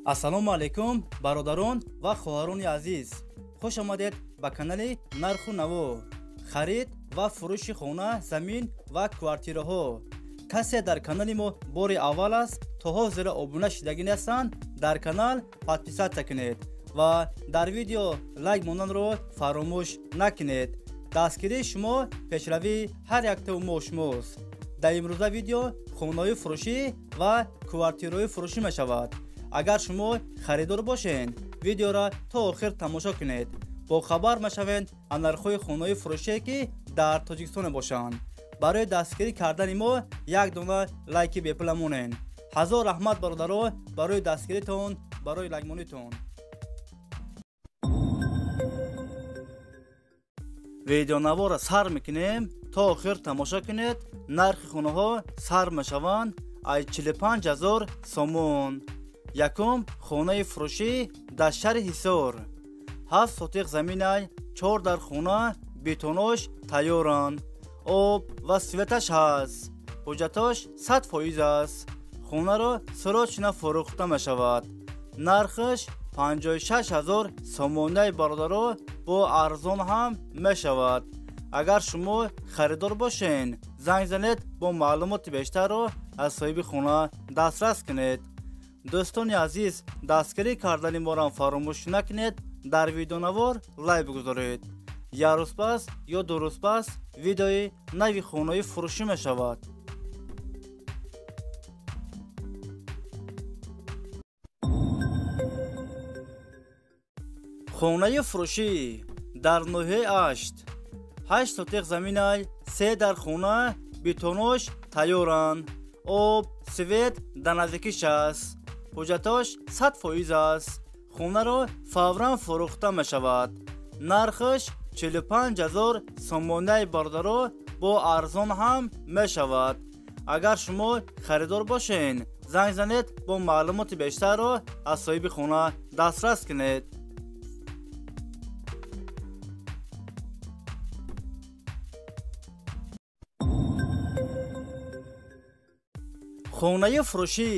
ассалому алайкум бародарон ва хоҳарони азиз, хуш омадед ба канали нарху наво, харид ва фурӯши хона, замин ва квартираҳо. касе дар канали мо бори аввал аст, то ҳозира обуна шидагӣ нестанд, дар канал подписатсия кунед ва дар видео лайк монданро фаромӯш накунед. дастгирии шумо пешравии ҳар яктаи мо шумост. дар имрӯза видео хонаҳои фурӯшӣ ва квартираҳои фурӯшӣ мешавад. агар шумо харидор бошед, видеоро то охир тамошо кунед. бохабар мешавед аз нархҳои хонаҳои фурӯшие ки дар тоҷикистон мебошанд. барои дастгирӣ кардани мо як дона лайки бепула монед. ҳазор раҳмат бародаро барои дастгиритон, барои лайкмонитон. видеонавора сар мекунем, то охир тамошо кунед. нархи хонаҳо сар мешаванд аз 45,000 сомон. якум хонаи фурӯшӣ дар шаҳри ҳисор. 7 сотиқ заминай 4 дар хона, бетонош тайёранд. об ва светаш ҳаст. ҳуҷҷатош 100% аст. хонаро сирочина фурӯхта мешавад. нархаш 56,000 сомонаи бародаро бо арзон ҳам мешавад. агар шумо харидор бошед, занг занед бо маълумоти бештарро аз соҳиби хона дастрас кунед. дӯстони азиз, дастгирӣ кардани моро фаромӯш накунед. дар видеонавор лайк бигузоред. як рӯз пас ё ду рӯз пас видеои нави хонаҳои фурӯшӣ мешавад. хонаи фурӯшӣ дар ноҳияи ашт. 8 сотиқ заминай 3 дар хона, бетонош тайёранд. об, свет дар наздикиш аст. ҳуҷҷатош 100% аст. хонаро фавран фурӯхта мешавад. нархаш 45,000 сомонаи бародаро бо арзон ҳам мешавад. агар шумо харидор бошед, занг занед бо маълумоти бештарро аз соҳиби хона дастрас кунед. хонаи фурӯшӣ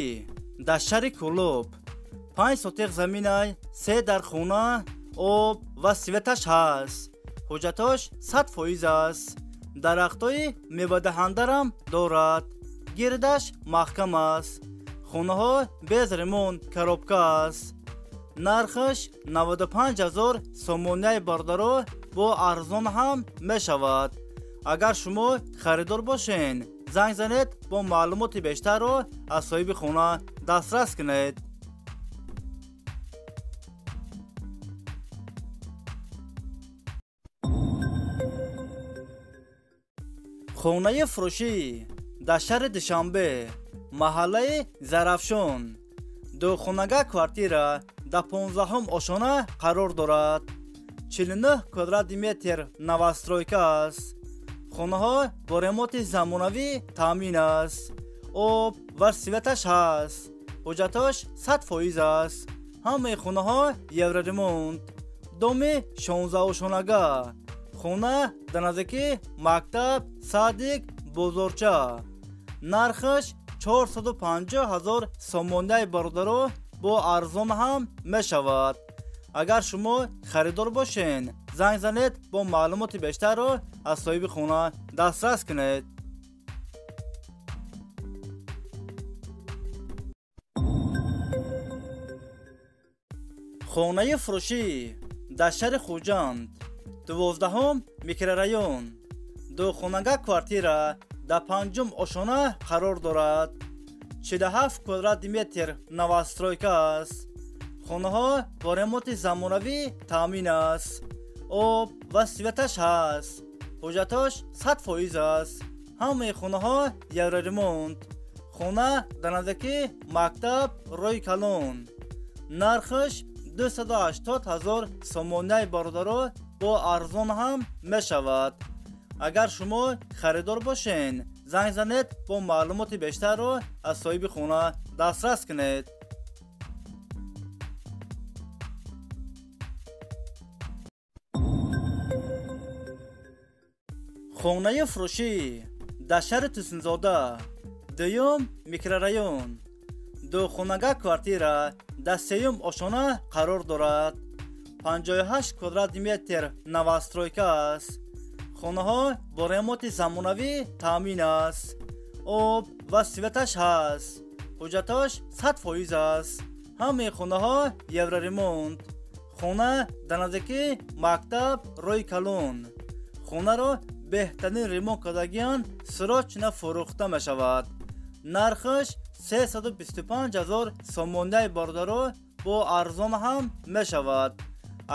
дар шаҳри кӯлоб. 5 сотиқ заминай 3 дар хона, об ва светаш ҳаст. ҳуҷҷатош 100% аст. дарахтҳои мевадаҳандарам дорад. гирдаш маҳкам аст. хонаҳо без ремонт коробка аст. нархаш 95,000 сомонаи бародаро бо арзон ҳам мешавад. агар шумо харидор бошед, занг занед бо маълумоти бештарро аз соҳиби хона дастрас кунед. хонаи фурӯшӣ дар шаҳри душанбе, маҳаллаи зарафшон. духонага квартира дар 15-ум ошона қарор дорад. 49 квадрати метр новостройка аст. хонаҳо бо ремонти замонавӣ таъмин аст. об ва светаш ҳаст. ҳуҷҷатош 100% аст. ҳамаи хонаҳо евроремонт. доми 16 ошонага. хона дар наздики мактаб, садик, бозорча. нархаш 450,000 сомонаи бародаро бо арзон ҳам мешавад. агар шумо харидор бошед, занг занед бо маълумоти бештарро аз соҳиби хона дастрас кунед. хонаи фурӯшӣ дар шаҳри хуҷанд. 12-ум микрорайон. духонага квартира дар 5-ум ошона қарор дорад. 47 квадрати метр новостройка аст. хонаҳо бо ремонти замонавӣ таъмин аст. об ва светаш ҳаст. ҳуҷҷатош 100% аст. ҳамаи хонаҳо евроремонт. хона дар наздики мактаб, роҳи калон. нархаш 280,000 сомонаи бародаро бо арзон ҳам мешавад. агар шумо харидор бошед, занг занед бо маълумоти бештарро аз соҳиби хона дастрас кунед. хонаи фурӯшӣ дар шаҳри тусинзода. 2-ум микрорайон. духонага квартира дар сеюм ошона қарор дорад. 58 квадрат метр новостройка аст. хонаҳо бо ремонти замонавӣ таъмин аст. об ва светаш ҳаст. ҳуҷҷаташ 100% аст. ҳамаи хонаҳо евроремонт. хона дар наздикии мактаб роҳи калон. хонаро беҳтарин ремонт кардагиан сирочина фурӯхта мешавад. нархаш 325,000 сомонаи бордаро бо арзон ҳам мешавад.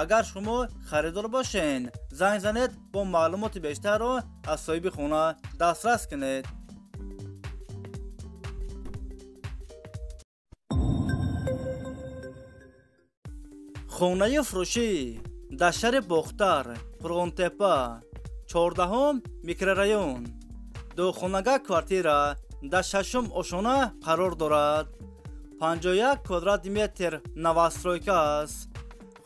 агар шумо харидор бошен, занг занед бо маълумоти бештарро аз соҳиби хона дастрас кунед. хонаи фурӯшӣ дар шаҳри бохтар, қурғонтепа, 14 микрорайон. духонага квартира дар 6 ошона қарор дорад. 51 квадрат метр новостройка аст.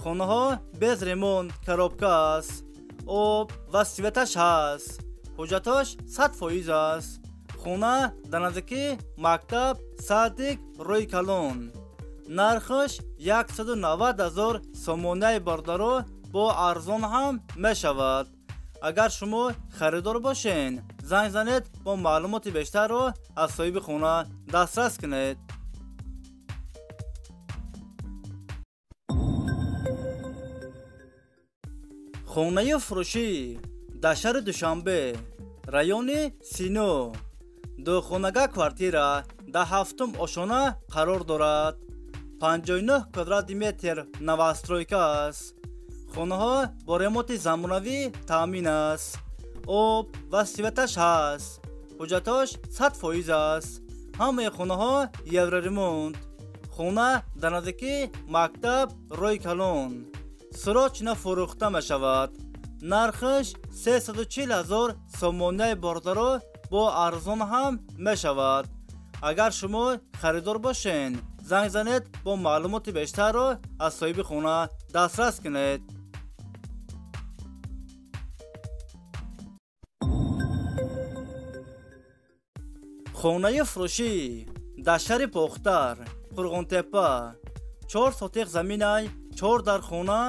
хонаҳо без ремонт коробка аст. об ва светаш ҳаст. ҳуҷҷаташ 100% аст. хона дар наздикии мактаб садик роҳи калон. нархаш 190,000 сомонаи бордаро бо арзон ҳам мешавад. агар шумо харидор бошен, занг занед бо маълумоти бештарро аз соҳиби хона дастрас кунед. хонаи фурӯшӣ дар шаҳри душанбе, райони сино. духонага квартира дар 7 ошона қарор дорад. 59 квадрат метр новостройка аст. хонаҳо бо ремонти замонавӣ таъмин аст. об ва светаш ҳаст. ҳуҷҷаташ 100% аст. ҳамаи хонаҳо евроремонт. хона дар наздикии мактаб роҳи калон. сирочина фурӯхта мешавад. нархаш 340,000 сомонаи бордаро бо арзон ҳам мешавад. агар шумо харидор бошен, занг занед бо маълумоти бештарро аз соҳиби хона дастрас кунед. хонаи фурӯшӣ дар шаҳри бохтар, қурғонтепа, 4 сотиқ заминай, 4 дар хона,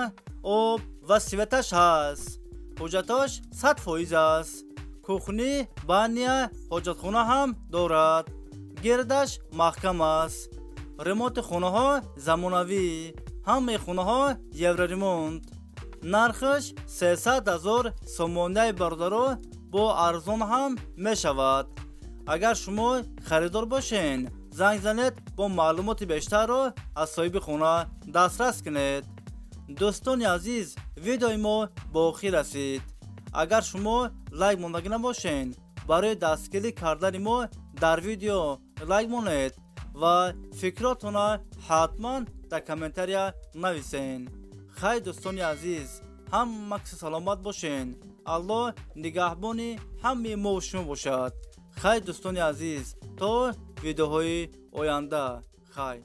об ва светаш ҳаст. ҳуҷҷаташ 100% аст. кухни, баня, ҳоҷатхона ҳам дорад. гирдаш маҳкам аст. ремонти хонаҳо замонавӣ. ҳамаи хонаҳо евроремонт. нархаш 300,000 сомонаи бордаро бо арзон ҳам мешавад. агар шумо харидор бошен, занг занед бо маълумоти бештарро аз соҳиби хона дастрас кунед. дӯстони азиз, видеои мо ба охир расид. агар шумо лайк мондагӣ набошен, барои дастгирӣ кардани мо дар видео лайк монед ва фикротона ҳатман дар комментария нависен. хай дӯстони азиз, ҳама киси саломат бошен. аллоҳ нигаҳбони ҳамаи мо шумо бошад. хай дӯстони азиз, то видеоҳои оянда. хай.